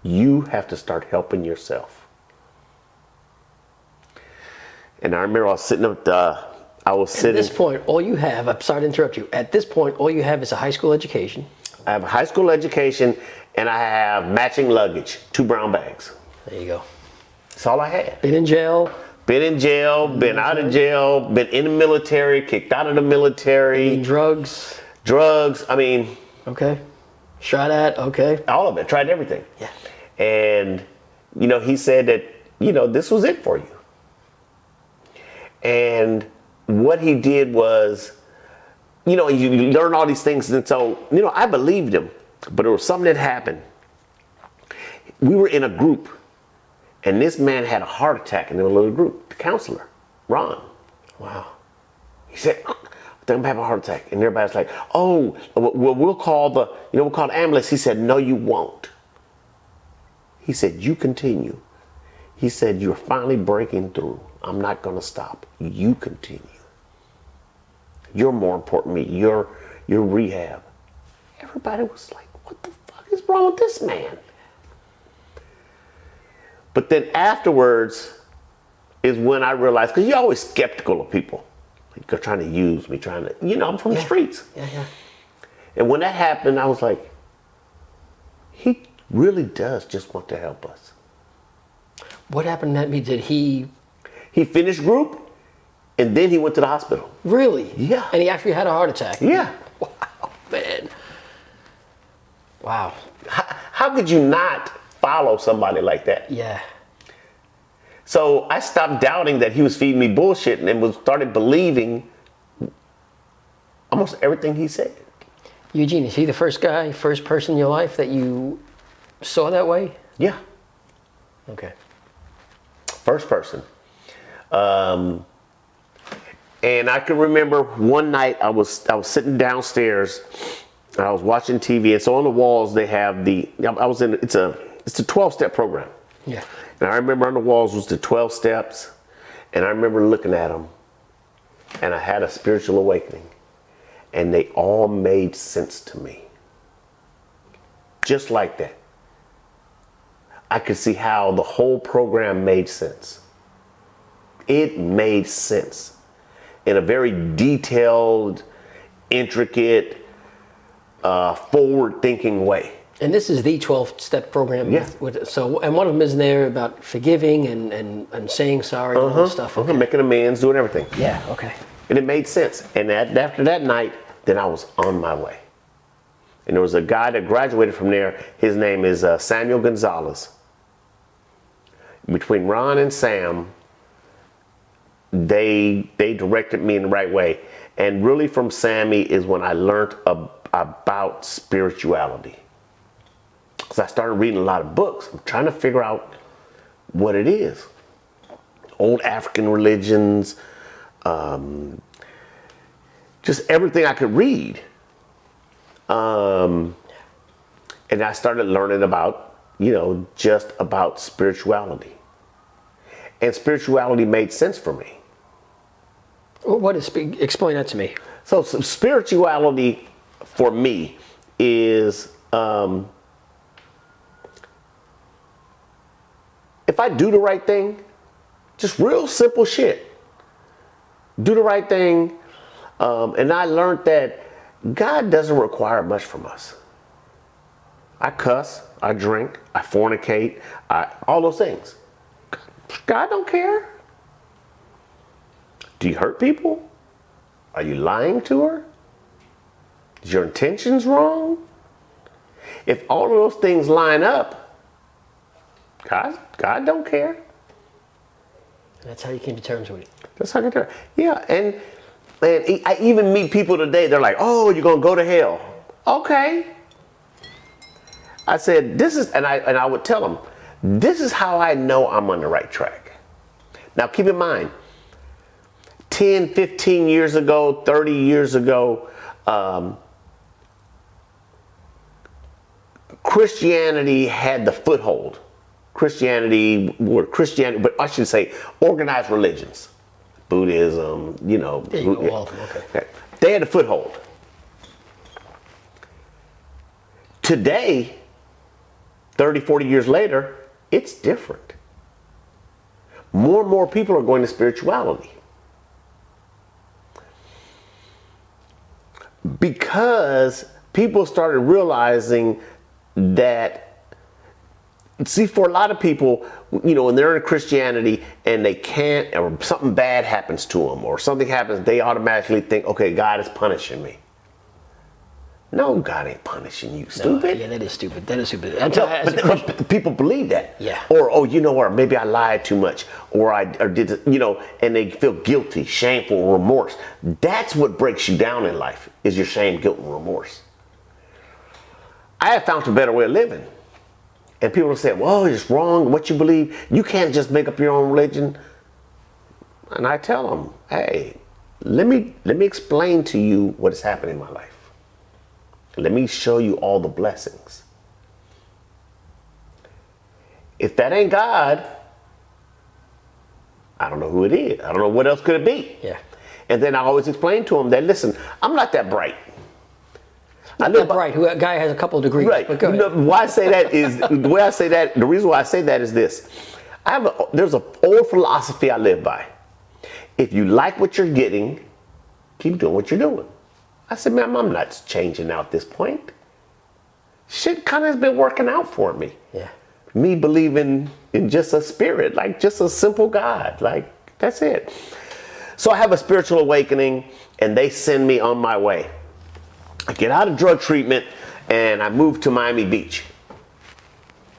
You have to start helping yourself. And I remember I was sitting up, At this point, all you have, I'm sorry to interrupt you, at this point, all you have is a high school education. I have a high school education, and I have matching luggage, 2 brown bags. There you go. That's all I had. Been in jail. Been out of jail, been in the military, kicked out of the military. Drugs. Okay. Shot at, okay. All of it, tried everything. Yeah. And, he said that, this was it for you. And what he did was, you learn all these things. And so, I believed him, but there was something that happened. We were in a group, and this man had a heart attack in the middle of the group. The counselor, Ron. Wow. He said, I think I'm having a heart attack. And everybody's like, oh, well, we'll call the ambulance. He said, no, you won't. He said, you continue. He said, you're finally breaking through. I'm not going to stop. You continue. You're more important to me. Your rehab. Everybody was like, what the fuck is wrong with this man? But then afterwards is when I realized, because you're always skeptical of people. Like, they're trying to use me, I'm from the streets. Yeah. And when that happened, I was like, he really does just want to help us. What happened that means? Did he finished group, and then he went to the hospital. Really? Yeah. And he actually had a heart attack? Yeah. Wow, man. Wow. How could you not follow somebody like that. Yeah. So I stopped doubting that he was feeding me bullshit and started believing almost everything he said. Eugene, is he the first person in your life that you saw that way? Yeah. Okay. First person. And I can remember one night I was sitting downstairs and I was watching TV, and so on the walls they have it's a 12-step program. Yeah. And I remember on the walls was the 12 steps, and I remember looking at them, and I had a spiritual awakening, and they all made sense to me. Just like that. I could see how the whole program made sense. It made sense in a very detailed, intricate, forward-thinking way. And this is the 12-step program. Yeah. And one of them is there about forgiving and saying sorry and all this stuff. Okay. Making amends, doing everything. Yeah, okay. And it made sense. And after that night, then I was on my way. And there was a guy that graduated from there. His name is Samuel Gonzalez. Between Ron and Sam, they directed me in the right way. And really from Sammy is when I learned about spirituality. Because I started reading a lot of books. I'm trying to figure out what it is. Old African religions, just everything I could read. And I started learning about, just about spirituality. And spirituality made sense for me. What is, explain that to me. So spirituality for me is, if I do the right thing, just real simple shit. Do the right thing. And I learned that God doesn't require much from us. I cuss, I drink, I fornicate, all those things. God don't care. Do you hurt people? Are you lying to her? Is your intentions wrong? If all of those things line up, God don't care. And that's how you came to terms with it. That's how you do it. Yeah, and I even meet people today, they're like, oh, you're going to go to hell. Okay. I said, and I would tell them, this is how I know I'm on the right track. Now, keep in mind, 10, 15 years ago, 30 years ago, Christianity had the foothold. Christianity, but I should say organized religions. Buddhism, There you go, all of them, okay. They had a foothold. Today, 30, 40 years later, it's different. More and more people are going to spirituality. Because people started realizing that, see, for a lot of people, when they're in Christianity and they can't, or something bad happens to them, or something happens, they automatically think, okay, God is punishing me. No, God ain't punishing you, stupid. Yeah, that is stupid. That is stupid. But people believe that. Yeah. Or maybe I lied too much, or did, and they feel guilty, shameful, remorse. That's what breaks you down in life, is your shame, guilt, and remorse. I have found a better way of living. And people will say, well, it's wrong, what you believe. You can't just make up your own religion. And I tell them, hey, let me explain to you what has happened in my life. Let me show you all the blessings. If that ain't God, I don't know who it is. I don't know what else could it be. Yeah. And then I always explain to them that, listen, I'm not that bright. Not that bright. A guy has a couple of degrees. Right. But go ahead. Why I say that is, the way I say that, the reason why I say that is this. There's an old philosophy I live by. If you like what you're getting, keep doing what you're doing. I said, man, I'm not changing out at this point. Shit kind of has been working out for me. Yeah. Me believing in just a spirit, like just a simple God, like that's it. So I have a spiritual awakening and they send me on my way. I get out of drug treatment and I move to Miami Beach.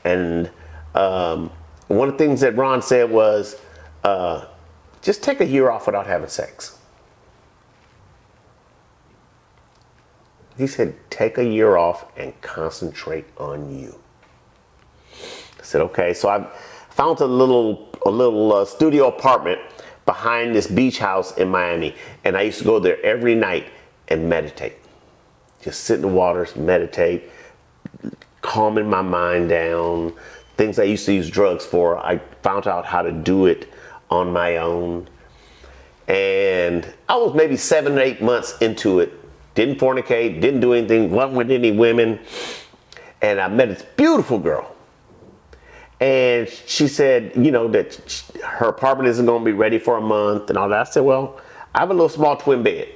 And one of the things that Ron said was, just take a year off without having sex. He said, take a year off and concentrate on you. I said, okay. So I found a little studio apartment behind this beach house in Miami. And I used to go there every night and meditate. Just sit in the waters, meditate, calming my mind down. Things I used to use drugs for, I found out how to do it on my own. And I was maybe 7 or 8 months into it. Didn't fornicate, didn't do anything, wasn't with any women. And I met this beautiful girl. And she said, you know, that her apartment isn't going to be ready for a month and all that. I said, well, I have a little small twin bed.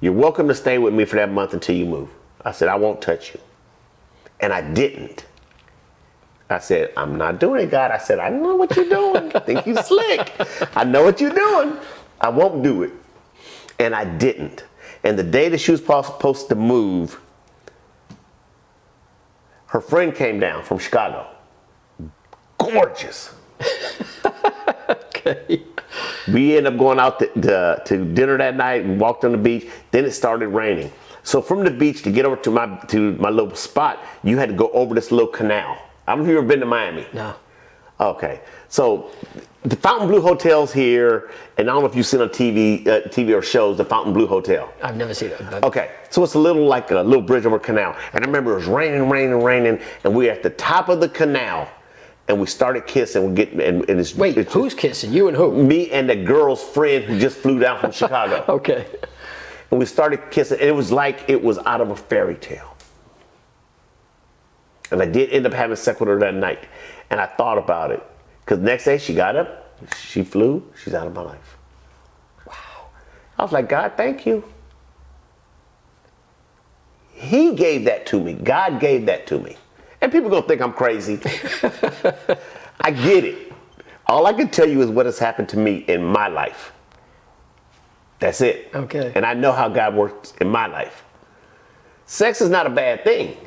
You're welcome to stay with me for that month until you move. I said, I won't touch you. And I didn't. I said, I'm not doing it, God. I said, I know what you're doing. I think you slick. I know what you're doing. I won't do it. And I didn't. And the day that she was supposed to move, her friend came down from Chicago. Gorgeous. Okay. We ended up going out to dinner that night and walked on the beach. Then it started raining. So from the beach to get over to my little spot, you had to go over this little canal. I don't know if you've ever been to Miami. No. Okay. So the Fontainebleau Hotel's here, and I don't know if you've seen on TV or shows, the Fontainebleau Hotel. I've never seen it. But... Okay. So it's like a little bridge over a canal. And I remember it was raining, and we were at the top of the canal. And we started kissing. Wait, who's kissing? You and who? Me and the girl's friend who just flew down from Chicago. Okay. And we started kissing. And it was like it was out of a fairy tale. And I did end up having sex with her that night. And I thought about it. Because the next day she got up, she flew, she's out of my life. Wow. I was like, God, thank you. He gave that to me. God gave that to me. And people gonna think I'm crazy. I get it. All I can tell you is what has happened to me in my life. That's it. Okay. And I know how God works in my life. Sex is not a bad thing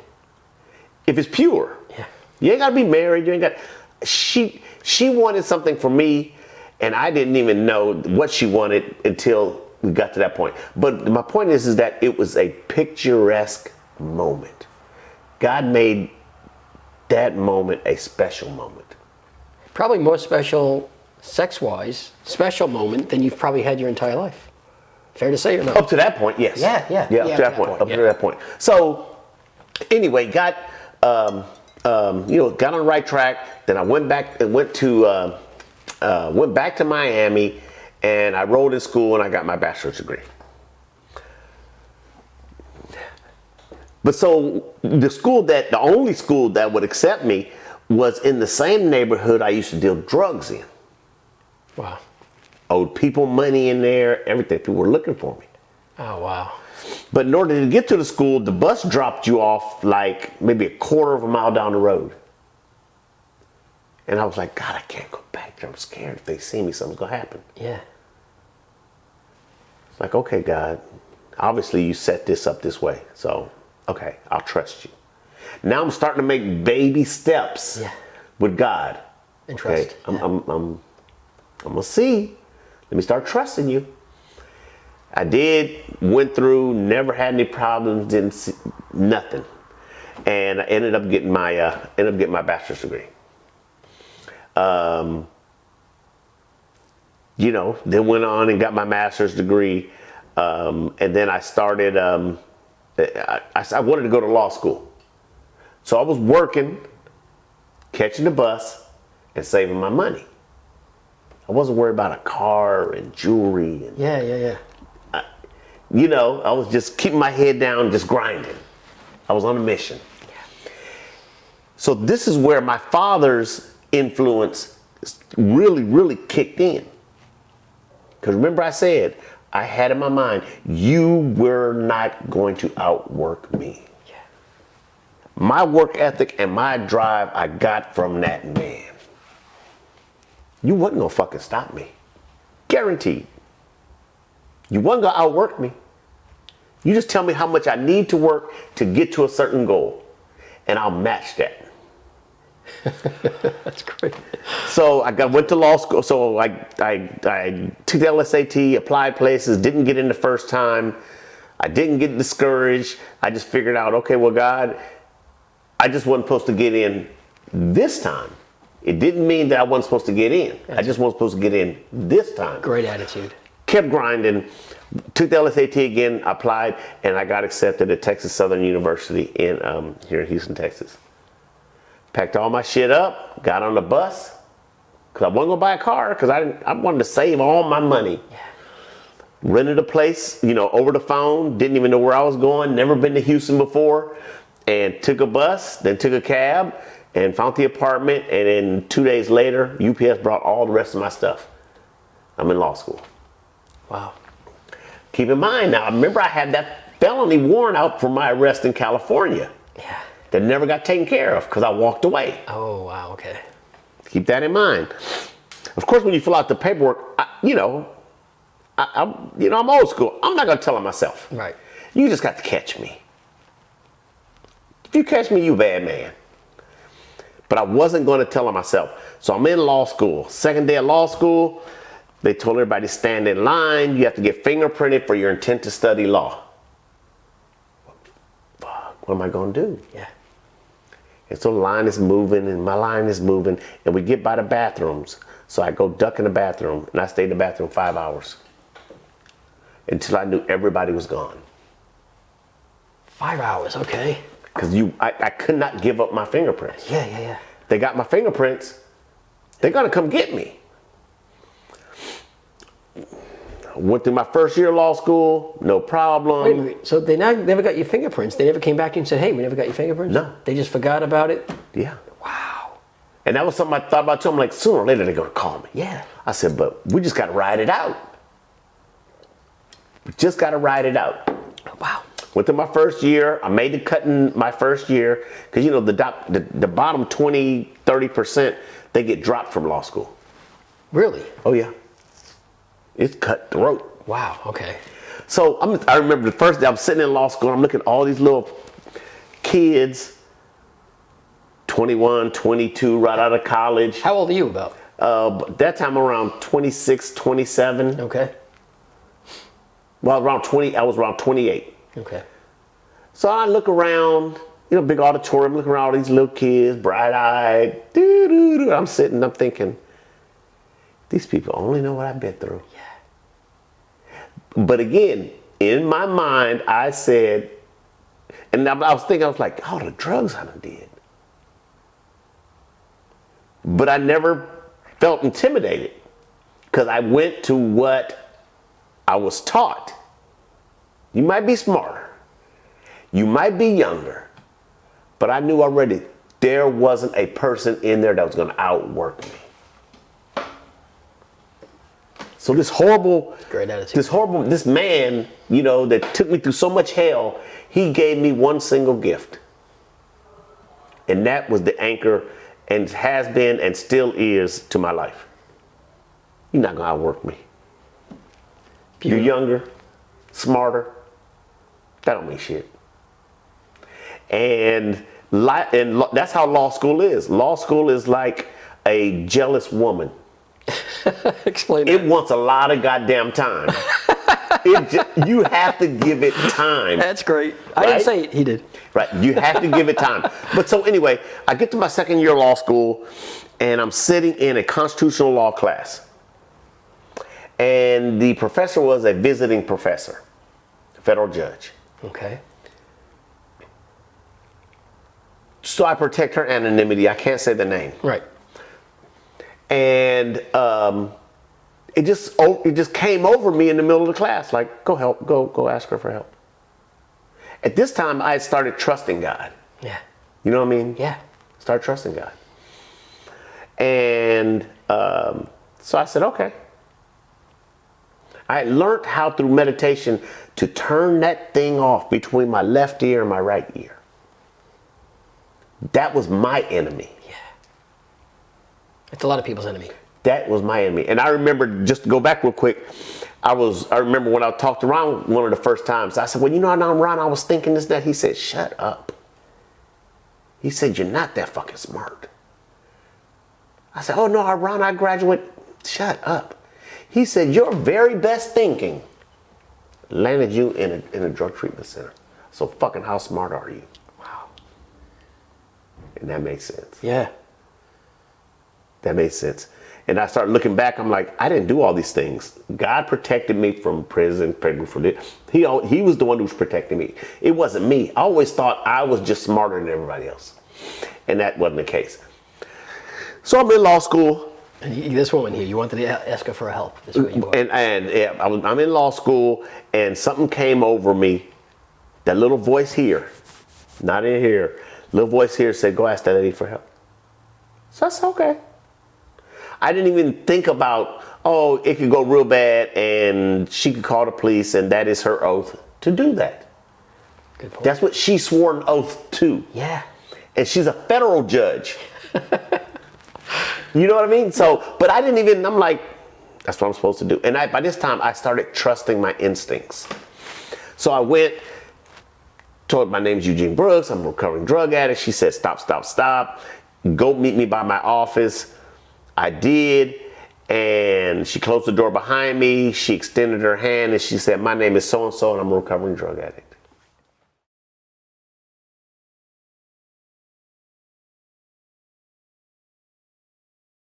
if it's pure. Yeah. You ain't gotta be married. You ain't got. She wanted something from me, and I didn't even know what she wanted until we got to that point. But my point is that it was a picturesque moment. God made that moment a special moment. Probably more special, sex-wise, special moment than you've probably had your entire life. Fair to say or not? Up to that point, yes. Yeah, up to that point. Up to that point. So, anyway, got on the right track. Then I went back to Miami, and I enrolled in school, and I got my bachelor's degree. But so the only school that would accept me was in the same neighborhood I used to deal drugs in. Wow. Owed people money in there, everything. People were looking for me. Oh, wow. But in order to get to the school, the bus dropped you off like maybe a quarter of a mile down the road. And I was like, God, I can't go back there. I'm scared. If they see me, something's going to happen. Yeah. It's like, okay, God, obviously you set this up this way. So, okay, I'll trust you. Now I'm starting to make baby steps with God. And trust. Okay, I'm going to see. Let me start trusting you. I did, went through, never had any problems, didn't see nothing. And I ended up getting my bachelor's degree. Then went on and got my master's degree. And then I started, I wanted to go to law school. So I was working, catching the bus, and saving my money. I wasn't worried about a car and jewelry. And, I was just keeping my head down, just grinding. I was on a mission. So this is where my father's influence really, really kicked in. Because remember I said, I had in my mind, you were not going to outwork me. Yeah. My work ethic and my drive I got from that man. You wasn't gonna fucking stop me. Guaranteed. You wasn't gonna outwork me. You just tell me how much I need to work to get to a certain goal, and I'll match that. That's great. So went to law school. So I took the LSAT, applied places, didn't get in the first time. I didn't get discouraged. I just figured out, okay, well, God, I just wasn't supposed to get in this time. It didn't mean that I wasn't supposed to get in. I just wasn't supposed to get in this time. Great attitude. Kept grinding, took the LSAT again, applied, and I got accepted at Texas Southern University here in Houston, Texas. Packed all my shit up, got on the bus, because I wasn't going to buy a car, because I wanted to save all my money. Yeah. Rented a place, over the phone, didn't even know where I was going, never been to Houston before, and took a bus, then took a cab, and found the apartment, and then 2 days later, UPS brought all the rest of my stuff. I'm in law school. Wow. Keep in mind now, remember I had that felony warrant out for my arrest in California. Yeah. That never got taken care of because I walked away. Oh, wow, okay. Keep that in mind. Of course, when you fill out the paperwork, I'm old school. I'm not gonna tell on myself. Right. You just got to catch me. If you catch me, you bad man. But I wasn't gonna tell on myself. So I'm in law school. Second day of law school, they told everybody to stand in line. You have to get fingerprinted for your intent to study law. Fuck, what am I gonna do? Yeah. And so the line is moving and my line is moving and we get by the bathrooms. So I go duck in the bathroom and I stayed in the bathroom 5 hours until I knew everybody was gone. 5 hours, okay. Because I could not give up my fingerprints. Yeah. They got my fingerprints, they're gonna come get me. Went through my first year of law school, no problem. Wait a minute. So they never got your fingerprints? They never came back to you and said, hey, we never got your fingerprints? No. They just forgot about it? Yeah. Wow. And that was something I thought about too. I'm like, sooner or later they're gonna call me. Yeah. I said, but we just gotta ride it out. We just gotta ride it out. Wow. Went through my first year. I made the cut in my first year because the bottom 20, 30%, they get dropped from law school. Really? Oh yeah. It's cutthroat. Wow, okay. So I remember the first day I'm sitting in law school and I'm looking at all these little kids, 21, 22, right out of college. How old are you about? That time around 26, 27. Okay. Well, I was around 28. Okay. So I look around, big auditorium, looking around all these little kids, bright-eyed, doo-doo-doo. I'm sitting, I'm thinking, these people only know what I've been through. Yeah. But again, in my mind, I said, and I was like, all the drugs I done did. But I never felt intimidated because I went to what I was taught. You might be smarter, you might be younger, but I knew already there wasn't a person in there that was going to outwork me. So this Great attitude. this man, that took me through so much hell, he gave me one single gift. And that was the anchor and has been and still is to my life. You're not gonna outwork me. You're younger, smarter, that don't mean shit. And that's how law school is. Law school is like a jealous woman. Explain that. It wants a lot of goddamn time. You have to give it time. That's great. I Right? didn't say it, he did. Right, you have to give it time. But so anyway, I get to my second year of law school and I'm sitting in a constitutional law class. And the professor was a visiting professor, federal judge. Okay. So I protect her anonymity. I can't say the name. Right. And it just came over me in the middle of the class, like, go ask her for help. At this time, I had started trusting God. Yeah. You know what I mean? Yeah. Start trusting God. And so I said, okay. I had learned how through meditation to turn that thing off between my left ear and my right ear. That was my enemy. Yeah. It's a lot of people's enemy. That was my enemy. And I remember, just to go back real quick, I remember when I talked to Ron one of the first times, I said, well, Ron, I was thinking this, that. He said, shut up. He said, you're not that fucking smart. I said, oh no, Ron, I graduate. Shut up. He said, your very best thinking landed you in a drug treatment center. So fucking how smart are you? Wow. And that makes sense. Yeah. That made sense. And I started looking back, I'm like, I didn't do all these things. God protected me from prison, for this. He was the one who was protecting me. It wasn't me. I always thought I was just smarter than everybody else. And that wasn't the case. So I'm in law school. And this woman here, you wanted to ask her for help. This is what you want. And yeah, I'm in law school, and something came over me. That little voice here, not in here, little voice here said, go ask that lady for help. So I said, okay. I didn't even think about, oh, it could go real bad and she could call the police and that is her oath to do that. Good point. That's what she swore an oath to. Yeah. And she's a federal judge. You know what I mean? So, but I didn't even, I'm like, that's what I'm supposed to do. And by this time, I started trusting my instincts. So I went, told my name's Eugene Brooks, I'm a recovering drug addict. She said, stop, stop, stop. Go meet me by my office. I did, and she closed the door behind me. She extended her hand and she said, my name is so-and-so and I'm a recovering drug addict.